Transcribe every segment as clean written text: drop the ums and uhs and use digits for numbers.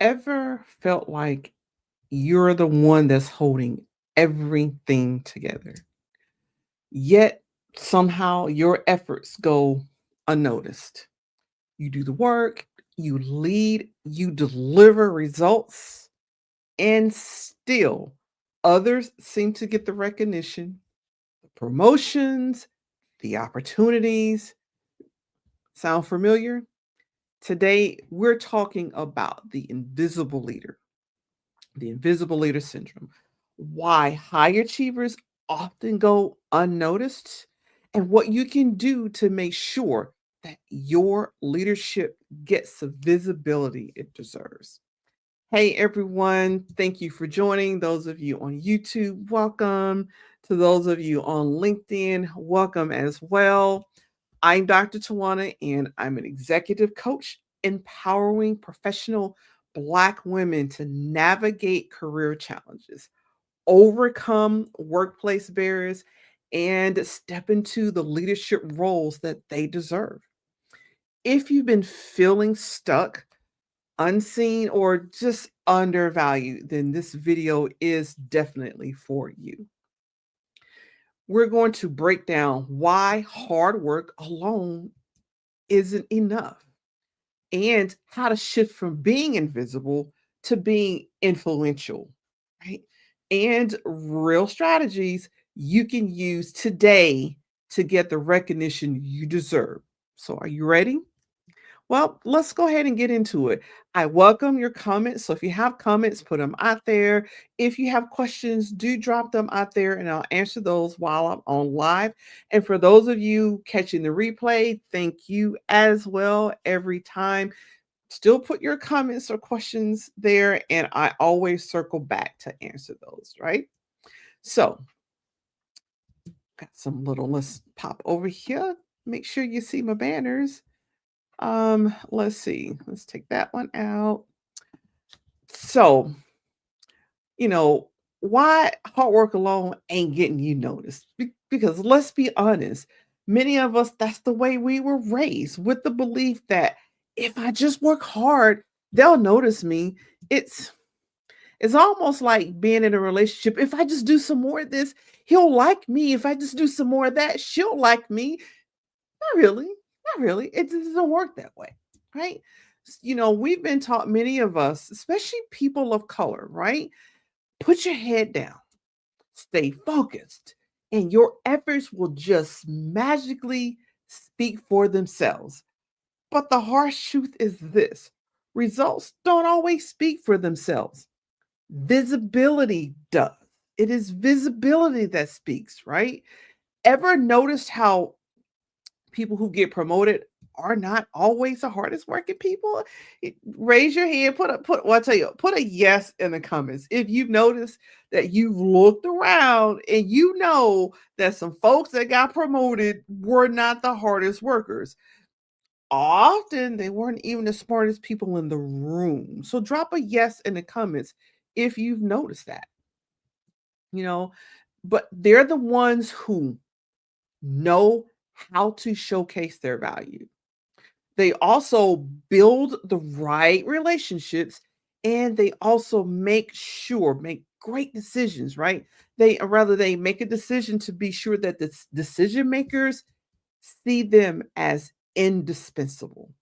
Ever felt like you're the one that's holding everything together, yet somehow your efforts go unnoticed? You do the work, you lead, you deliver results, and still others seem to get the recognition, the promotions, the opportunities. Sound familiar? Today, we're talking about the invisible leader syndrome, why high achievers often go unnoticed, and what you can do to make sure that your leadership gets the visibility it deserves. Hey everyone, thank you for joining. Those of you on YouTube, welcome. To those of you on LinkedIn, welcome as well. I'm Dr. Twanna, and I'm an executive coach empowering professional Black women to navigate career challenges, overcome workplace barriers, and step into the leadership roles that they deserve. If you've been feeling stuck, unseen, or just undervalued, then this video is definitely for you. We're going to break down why hard work alone isn't enough and how to shift from being invisible to being influential, right? And real strategies you can use today to get the recognition you deserve. So, are you ready? Well, let's go ahead and get into it. I welcome your comments. So if you have comments, put them out there. If you have questions, do drop them out there and I'll answer those while I'm on live. And for those of you catching the replay, thank you as well every time. Still put your comments or questions there and I always circle back to answer those, right? So, got some little, let's pop over here. Make sure you see my banners. Let's see. Let's take that one out. So, you know, why hard work alone ain't getting you noticed? Because let's be honest, many of us, that's the way we were raised with the belief that if I just work hard, they'll notice me. It's it's almost like being in a relationship. If I just do some more of this, he'll like me. If I just do some more of that, she'll like me. Not really. Not really. It doesn't work that way, right? We've been taught, many of us, especially people of color, right? Put your head down, stay focused, and your efforts will just magically speak for themselves. But the harsh truth is this: results don't always speak for themselves, visibility does. It is visibility that speaks, right? Ever noticed how people who get promoted are not always the hardest working people? Raise your hand, well, I tell you, put a yes in the comments if you've noticed that you've looked around and you know that some folks that got promoted were not the hardest workers. Often they weren't even the smartest people in the room. So drop a yes in the comments if you've noticed that, you know, but they're the ones who know how to showcase their value. They also build the right relationships and they also make great decisions, right? They make a decision to be sure that the decision makers see them as indispensable.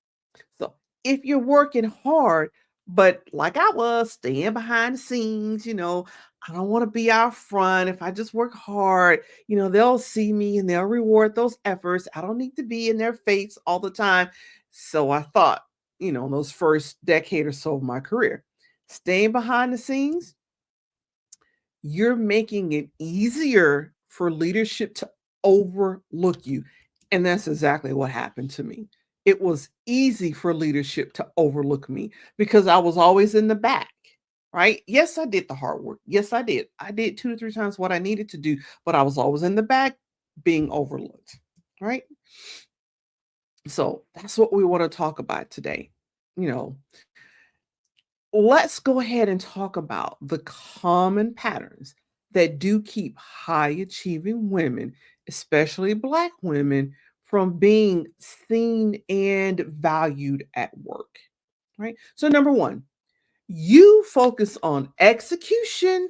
So if you're working hard, but like I was, staying behind the scenes, I don't want to be out front. If I just work hard, they'll see me and they'll reward those efforts. I don't need to be in their face all the time. So I thought, those first decade or so of my career, staying behind the scenes, you're making it easier for leadership to overlook you. And that's exactly what happened to me. It was easy for leadership to overlook me because I was always in the back, right? Yes, I did the hard work. Yes, I did. I did 2 to 3 times what I needed to do, but I was always in the back being overlooked, right? So that's what we want to talk about today. You know, let's go ahead and talk about the common patterns that do keep high achieving women, especially Black women, from being seen and valued at work. Right. So, number one, You focus on execution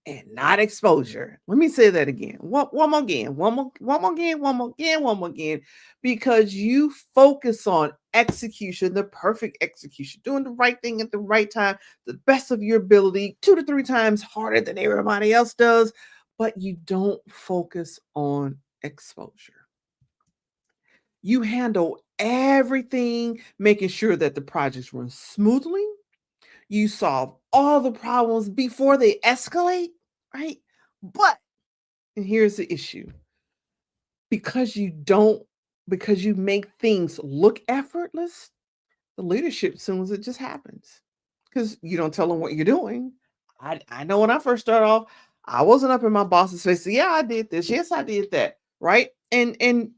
and not exposure. Let me say that again. One more again. One more again. One more again. One more again. Because you focus on execution, the perfect execution, doing the right thing at the right time, the best of your ability, 2 to 3 times harder than everybody else does, but you don't focus on exposure. You handle everything, making sure that the projects run smoothly, you solve all the problems before they escalate, right? But and here's the issue. Because you don't because you make things look effortless, the leadership assumes it just happens. Because you don't tell them what you're doing. I know when I first started off, I wasn't up in my boss's face. Yeah, I did this. Yes, I did that. Right. And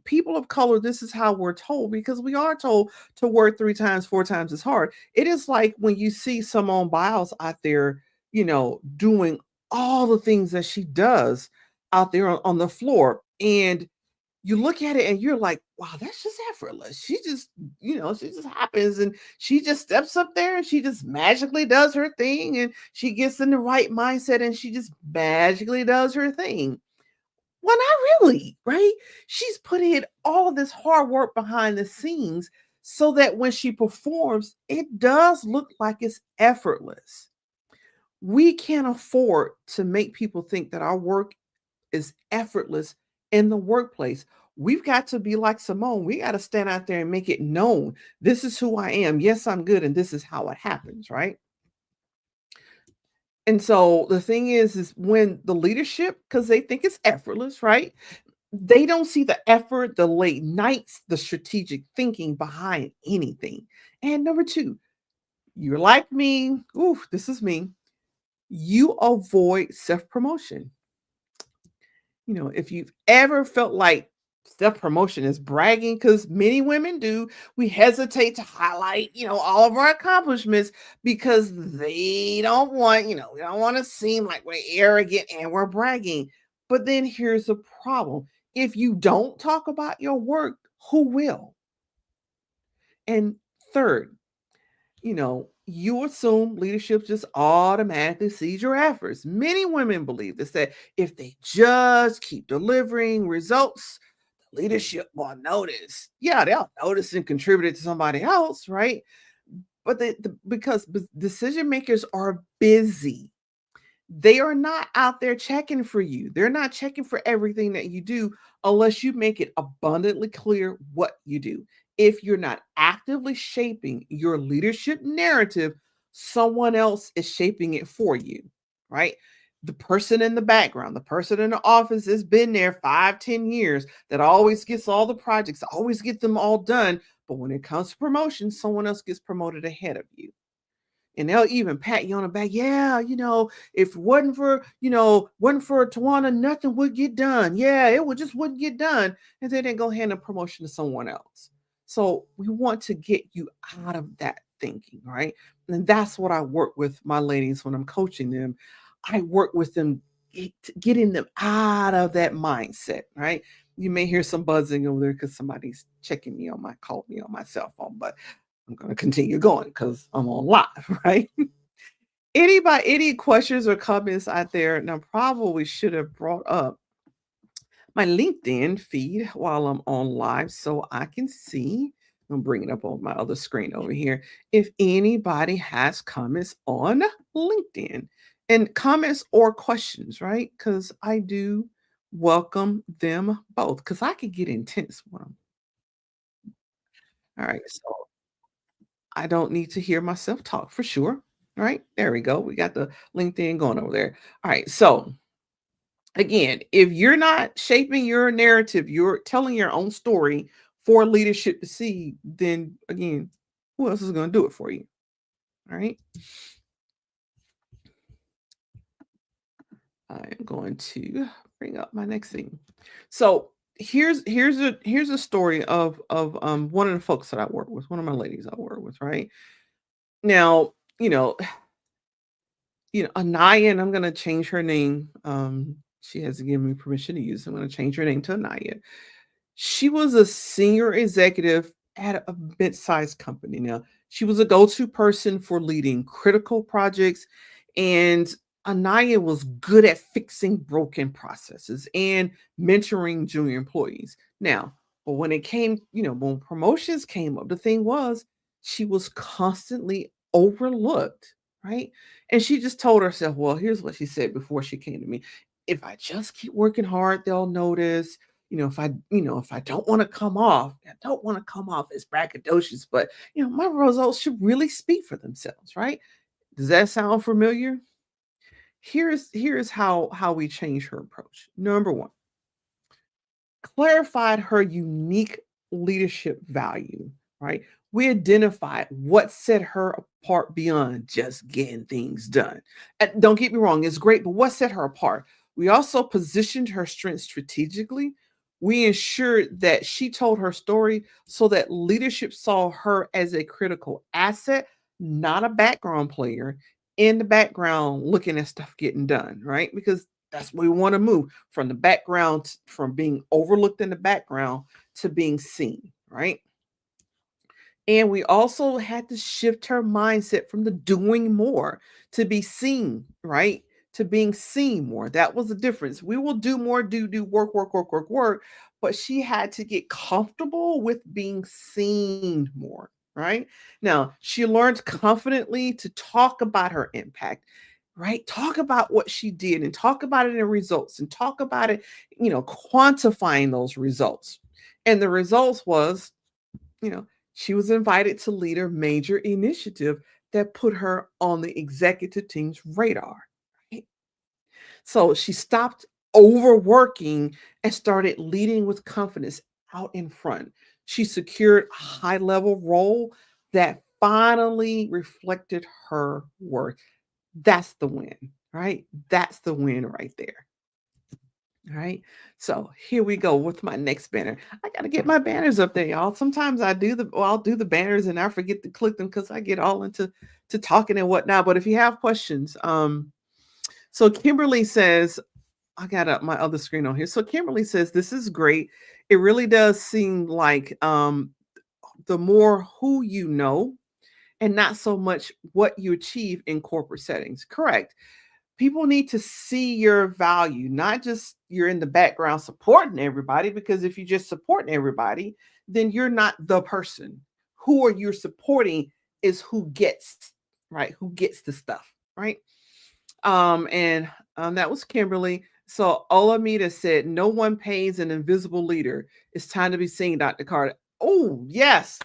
people of color, this is how we're told because we are told to work 3 times, 4 times as hard. It is like when you see Simone Biles out there, doing all the things that she does out there on the floor. And you look at it and you're like, wow, that's just effortless. She just happens and she just steps up there and she just magically does her thing and she gets in the right mindset and she just magically does her thing. Well, not really, right? She's putting in all of this hard work behind the scenes so that when she performs, it does look like it's effortless. We can't afford to make people think that our work is effortless in the workplace. We've got to be like Simone. We got to stand out there and make it known. This is who I am. Yes, I'm good. And this is how it happens. Right. And so the thing is when the leadership, because they think it's effortless, right? They don't see the effort, the late nights, the strategic thinking behind anything. And number two, you're like me. Ooh, this is me. You avoid self promotion. If you've ever felt like self promotion is bragging, because many women do, we hesitate to highlight, all of our accomplishments because they don't want, we don't want to seem like we're arrogant and we're bragging. But then here's the problem: if you don't talk about your work, who will? And third, you assume leadership just automatically sees your efforts. Many women believe this that if they just keep delivering results, leadership will notice. Yeah, they'll notice and contribute to somebody else, right? But because decision makers are busy, they are not out there checking for you. They're not checking for everything that you do unless you make it abundantly clear what you do. If you're not actively shaping your leadership narrative, someone else is shaping it for you, right? The person in the background, the person in the office has been there 5, 10 years that always gets all the projects, always get them all done. But when it comes to promotion, someone else gets promoted ahead of you. And they'll even pat you on the back. Yeah, if it wasn't for Twanna, nothing would get done. Yeah, it would just wouldn't get done. And then they go hand a promotion to someone else. So we want to get you out of that thinking, right? And that's what I work with my ladies when I'm coaching them. I work with them getting them out of that mindset, right? You may hear some buzzing over there because somebody's checking me on called me on my cell phone, but I'm going to continue going because I'm on live, right? Any questions or comments out there? Now, probably should have brought up my LinkedIn feed while I'm on live so I can see. I'm bringing up on my other screen over here. If anybody has comments on LinkedIn and comments or questions, right? Because I do welcome them both because I could get intense with them. All right. So I don't need to hear myself talk for sure. All right, there we go. We got the LinkedIn going over there. All right, so again, if you're not shaping your narrative, you're telling your own story for leadership to see, then again, who else is going to do it for you? All right, I am going to bring up my next thing. So here's a story of one of the folks that I work with, one of my ladies I work with, right? Now, Anaya, and I'm gonna change her name. She hasn't given me permission to use. I'm gonna change her name to Anaya. She was a senior executive at a mid-sized company. Now, She was a go-to person for leading critical projects, and Anaya was good at fixing broken processes and mentoring junior employees. Now, but when it came, when promotions came up, the thing was she was constantly overlooked, right? And she just told herself, well, here's what she said before she came to me. If I just keep working hard, they'll notice. If I don't want to come off, I don't want to come off as braggadocious, but my results should really speak for themselves, right? Does that sound familiar? Here's how we change her approach. Number one, clarified her unique leadership value, right? We identified what set her apart beyond just getting things done. And don't get me wrong, it's great, but what set her apart? We also positioned her strengths strategically. We ensured that she told her story so that leadership saw her as a critical asset, not a background player in the background looking at stuff getting done, right? Because that's where we want to move from the background, from being overlooked in the background to being seen, right? And we also had to shift her mindset from the doing more to be seen, right? To being seen more. That was the difference. We will do more, do work, work, work, work, work. But she had to get comfortable with being seen more, right? Now, she learned confidently to talk about her impact, right? Talk about what she did and talk about it in results and talk about it, quantifying those results. And the results was, you know, she was invited to lead a major initiative that put her on the executive team's radar. Right? So she stopped overworking and started leading with confidence out in front. She secured a high level role that finally reflected her worth. That's the win, right? That's the win right there. All right. So here we go with my next banner. I gotta get my banners up there, y'all. Sometimes I'll do the banners and I forget to click them because I get all into talking and whatnot. But if you have questions, so Kimberly says, I got up my other screen on here. So Kimberly says, this is great. It really does seem like the more who you know and not so much what you achieve in corporate settings. Correct. People need to see your value, not just you're in the background supporting everybody, because if you're just supporting everybody, then you're not the person. Who are you supporting is who gets, right? Who gets the stuff, right? And that was Kimberly. So Olamida said, no one pays an invisible leader. It's time to be seen, Dr. Carter. Oh, yes.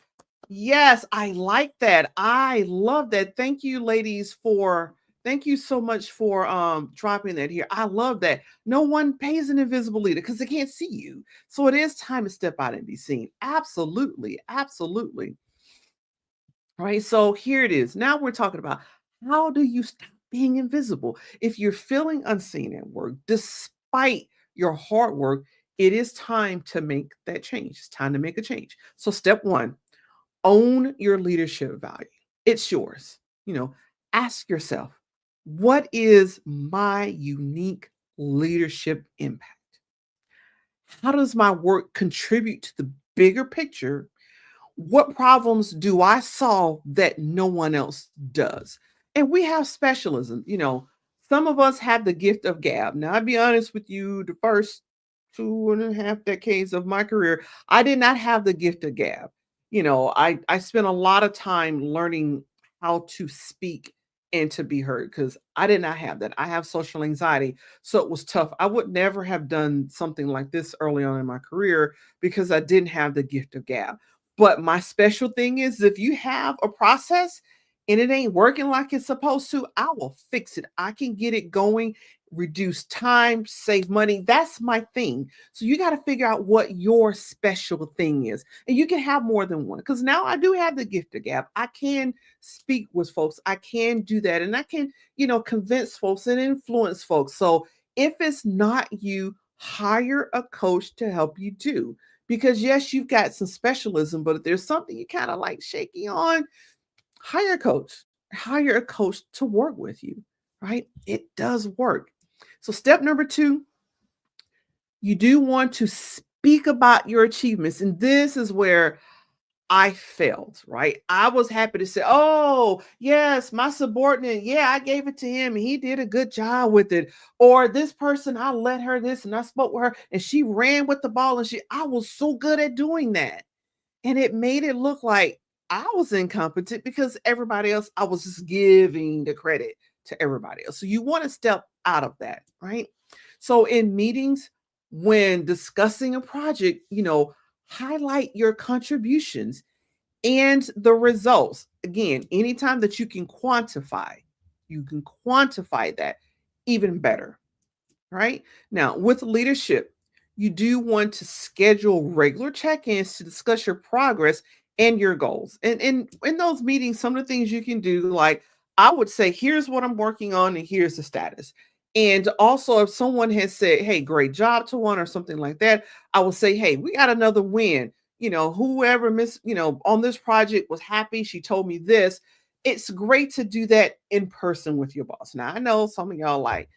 Yes, I like that. I love that. Thank you, ladies, for thank you so much for dropping that here. I love that. No one pays an invisible leader because they can't see you. So it is time to step out and be seen. Absolutely. Absolutely. All right. So here it is. Now we're talking about how do you stop being invisible? If you're feeling unseen at work, despite your hard work, it is time to make that change. It's time to make a change. So step one, own your leadership value. It's yours. Ask yourself, what is my unique leadership impact? How does my work contribute to the bigger picture? What problems do I solve that no one else does? And we have specialism. Some of us have the gift of gab. Now, I'll be honest with you, the first 2.5 decades of my career, I did not have the gift of gab. I spent a lot of time learning how to speak and to be heard because I did not have that. I have social anxiety. So it was tough. I would never have done something like this early on in my career because I didn't have the gift of gab. But my special thing is if you have a process and it ain't working like it's supposed to, I will fix it. I can get it going, reduce time, save money. That's my thing. So you got to figure out what your special thing is. And you can have more than one because now I do have the gift of gab. I can speak with folks. I can do that. And I can, convince folks and influence folks. So if it's not you, hire a coach to help you do. Because yes, you've got some specialism, but if there's something you kind of like shaky on, hire a coach. Hire a coach to work with you, right? It does work. So step number two, you do want to speak about your achievements. And this is where I failed, right? I was happy to say, oh, yes, my subordinate, yeah, I gave it to him and he did a good job with it. Or this person, I let her this and I spoke with her and she ran with the ball and I was so good at doing that. And it made it look like I was incompetent because everybody else, I was just giving the credit to everybody else. So you want to step out of that, right? So in meetings, when discussing a project, highlight your contributions and the results. Again, anytime that you can quantify that even better, right? Now, with leadership, you do want to schedule regular check-ins to discuss your progress and your goals. And in those meetings, some of the things you can do, like I would say, here's what I'm working on and here's the status. And also, if someone has said, hey, great job to one or something like that, I will say, hey, we got another win. Whoever on this project was happy. She told me this. It's great to do that in person with your boss. Now, I know some of y'all like,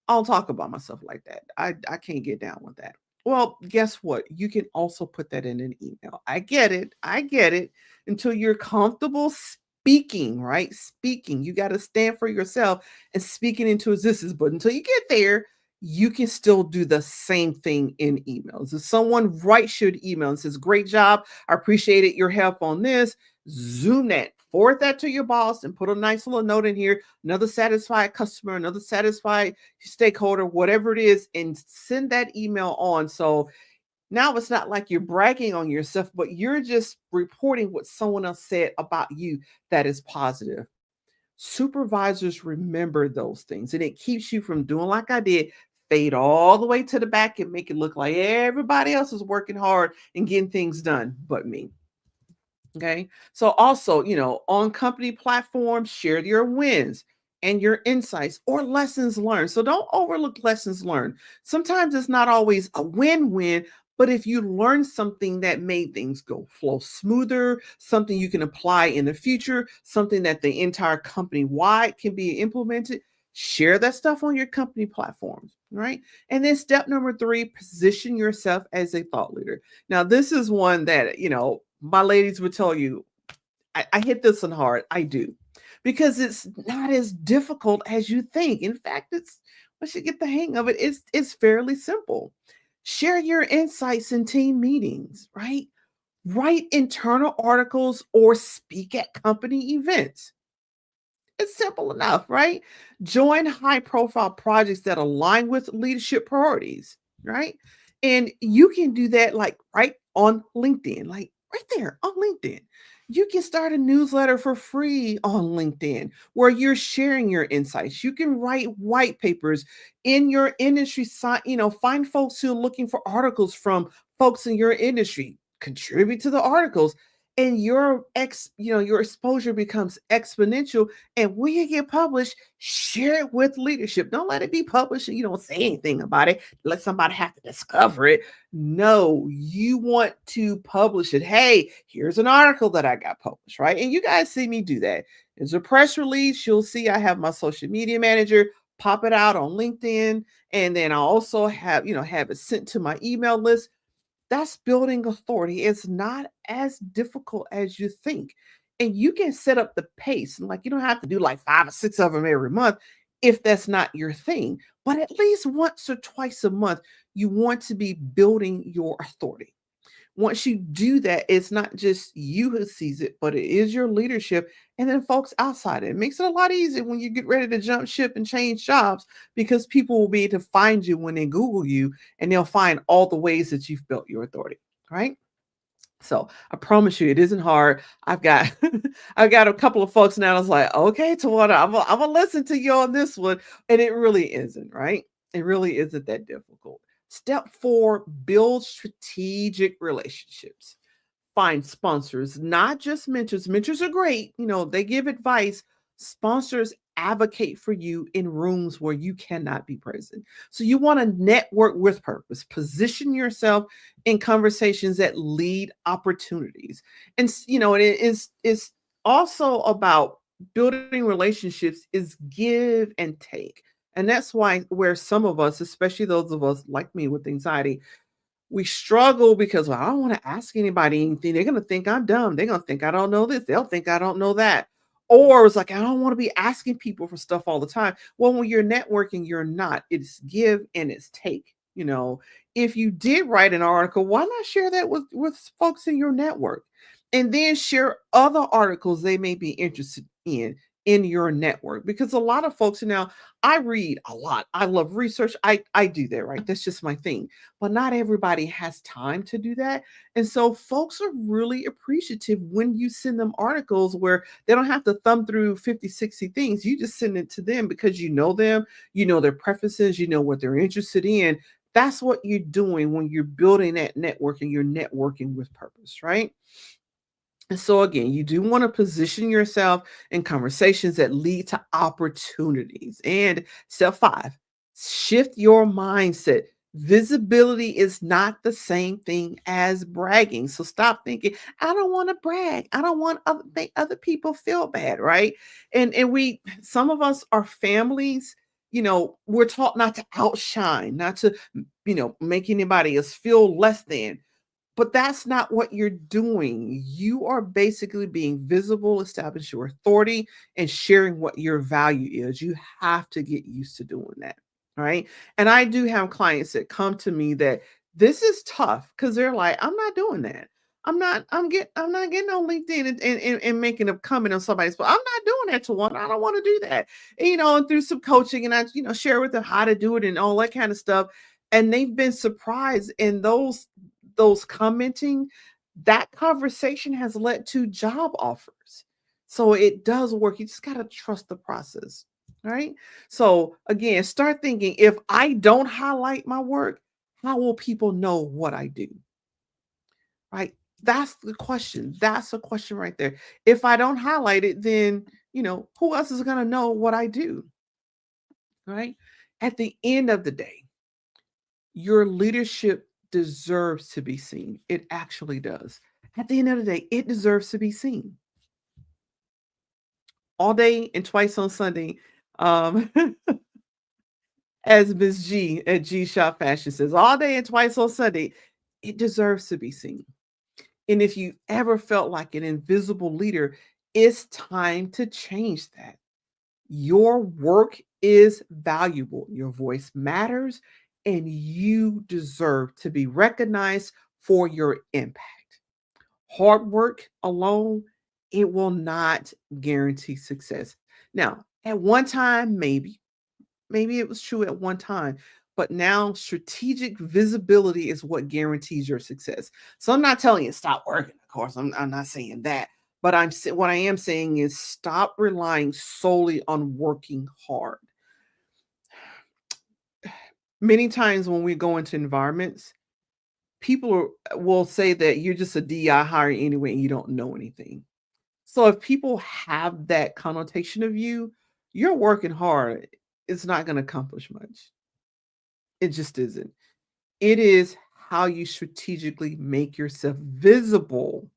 I don't talk about myself like that. I can't get down with that. Well, guess what? You can also put that in an email. I get it. I get it. Until you're comfortable speaking, right? Speaking. You got to stand for yourself and speaking into existence. But until you get there, you can still do the same thing in emails. If someone writes you an email and says, great job, I appreciated your help on this, zoom that, forward that to your boss and put a nice little note in here, another satisfied customer, another satisfied stakeholder, whatever it is, and send that email on. So now it's not like you're bragging on yourself, but you're just reporting what someone else said about you that is positive. Supervisors remember those things and it keeps you from doing like I did, fade all the way to the back and make it look like everybody else is working hard and getting things done but me. Okay. So also, on company platforms, share your wins and your insights or lessons learned. So don't overlook lessons learned. Sometimes it's not always a win-win, but if you learn something that made things go flow smoother, something you can apply in the future, something that the entire company wide can be implemented, share that stuff on your company platforms, right? And then step number 3, position yourself as a thought leader. Now, this is one that, my ladies would tell you, I hit this one hard. I do. Because it's not as difficult as you think. In fact, once you get the hang of it, it's fairly simple. Share your insights in team meetings, right? Write internal articles or speak at company events. It's simple enough, right? Join high profile projects that align with leadership priorities, right? And you can do that like right on LinkedIn, like right there on LinkedIn. You can start a newsletter for free on LinkedIn where you're sharing your insights. You can write white papers in your industry, find folks who are looking for articles from folks in your industry, contribute to the articles and your exposure becomes exponential. And when you get published, share it with leadership. Don't let it be published and you don't say anything about it. Let somebody have to discover it. No, you want to publish it. Hey, here's an article that I got published, right? And you guys see me do that. There's a press release. You'll see I have my social media manager pop it out on LinkedIn. And then I also have it sent to my email list. That's building authority. It's not as difficult as you think. And you can set up the pace. And like you don't have to do like 5 or 6 of them every month if that's not your thing. But at least once or twice a month, you want to be building your authority. Once you do that, it's not just you who sees it, but it is your leadership and then folks outside it. It makes it a lot easier when you get ready to jump ship and change jobs because people will be able to find you when they Google you and they'll find all the ways that you've built your authority, right? So I promise you, it isn't hard. I've got I've got a couple of folks now. I was like, okay, Tawanda, I'm gonna listen to you on this one, and it really isn't, right? It really isn't that difficult. Step 4, build strategic relationships. Find sponsors, not just mentors. Mentors are great, they give advice. Sponsors advocate for you in rooms where you cannot be present. So you want to network with purpose, position yourself in conversations that lead opportunities. And it's also about building relationships is give and take. And that's why where some of us, especially those of us like me with anxiety, We struggle because, well, I don't want to ask anybody anything. They're going to think I'm dumb. They're going to think I don't know this. They'll think I don't know that. Or it's like, I don't want to be asking people for stuff all the time. Well, when you're networking, you're not. It's give and it's take. If you did write an article, why not share that with folks in your network? And then share other articles they may be interested in your network. Because a lot of folks now, I read a lot. I love research. I do that, right? That's just my thing. But not everybody has time to do that. And so folks are really appreciative when you send them articles where they don't have to thumb through 50, 60 things. You just send it to them because you know them, you know their preferences, you know what they're interested in. That's what you're doing when you're building that network and you're networking with purpose, right? And so again, you do want to position yourself in conversations that lead to opportunities. And step 5, shift your mindset. Visibility is not the same thing as bragging. So stop thinking, I don't want to brag. I don't want to make other people feel bad, right? And we some of us are families, we're taught not to outshine, not to, make anybody else feel less than. But that's not what you're doing. You are basically being visible, establish your authority, and sharing what your value is. You have to get used to doing that. All right. And I do have clients that come to me that this is tough because they're like, I'm not doing that. I'm not getting on LinkedIn and making a comment on somebody's, but I'm not doing that to one. I don't want to do that. And through some coaching and I, share with them how to do it and all that kind of stuff. And they've been surprised. And those commenting, that conversation has led to job offers. So it does work. You just got to trust the process. Right. So again, start thinking, if I don't highlight my work, how will people know what I do? Right. That's the question. That's a question right there. If I don't highlight it, then, who else is going to know what I do? Right. At the end of the day, your leadership deserves to be seen. It actually does. At the end of the day, it deserves to be seen. All day and twice on Sunday, um, as Miss G at G Shop Fashion says, all day and twice on Sunday, it deserves to be seen. And if you ever felt like an invisible leader, it's time to change that. Your work is valuable. Your voice matters, and you deserve to be recognized for your impact. Hard work alone, it will not guarantee success. Now, at one time, maybe it was true at one time, but now strategic visibility is what guarantees your success. So I'm not telling you stop working, of course. I'm not saying that. But what I am saying is stop relying solely on working hard. Many times when we go into environments, will say that you're just a DI hire anyway and you don't know anything. So if people have that connotation of you, you're working hard. It's not going to accomplish much. It just isn't. It is how you strategically make yourself visible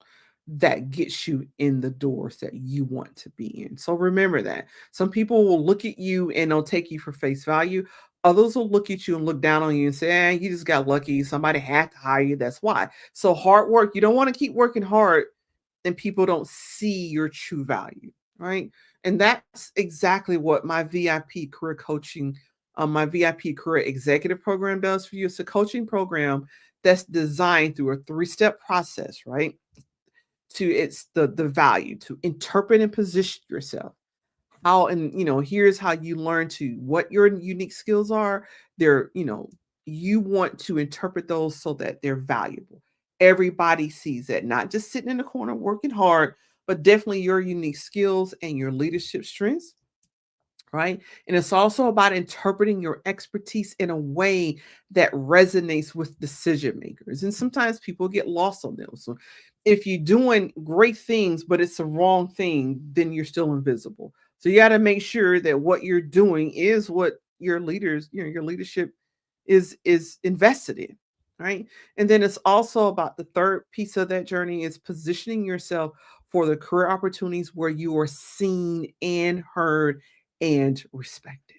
that gets you in the doors that you want to be in. So remember that. Some people will look at you and they'll take you for face value. Others will look at you and look down on you and say, you just got lucky. Somebody had to hire you. That's why. So hard work, you don't want to keep working hard and people don't see your true value, right? And that's exactly what my VIP career coaching, my VIP career executive program does for you. It's a coaching program that's designed through a 3-step process, right? To it's the value to interpret and position yourself. How and here's how you learn to what your unique skills are. They're, you want to interpret those so that they're valuable. Everybody sees that, not just sitting in the corner working hard, but definitely your unique skills and your leadership strengths, right? And it's also about interpreting your expertise in a way that resonates with decision makers. And sometimes people get lost on them. So if you're doing great things, but it's the wrong thing, then you're still invisible. So you got to make sure that what you're doing is what your leaders, your leadership is invested in, right? And then it's also about the third piece of that journey is positioning yourself for the career opportunities where you are seen and heard and respected.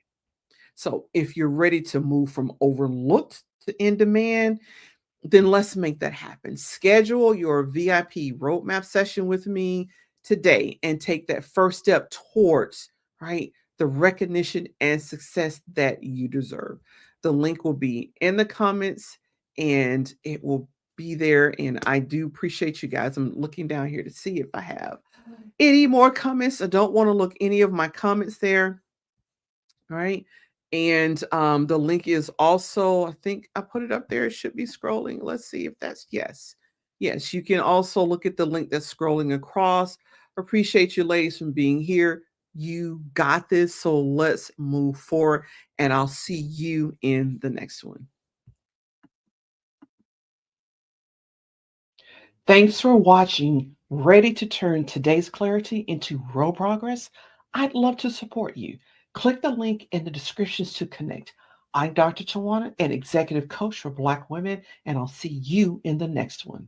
So if you're ready to move from overlooked to in demand, then let's make that happen. Schedule your VIP roadmap session with me today and take that first step towards, right, the recognition and success that you deserve. The link will be in the comments and it will be there. And I do appreciate you guys. I'm looking down here to see if I have any more comments. I don't want to look any of my comments there. All right. And the link is also, I think I put it up there. It should be scrolling. Let's see if that's yes. Yes, you can also look at the link that's scrolling across. Appreciate you ladies from being here. You got this. So let's move forward. And I'll see you in the next one. Thanks for watching. Ready to turn today's clarity into real progress? I'd love to support you. Click the link in the descriptions to connect. I'm Dr. Twanna, an executive coach for Black women, and I'll see you in the next one.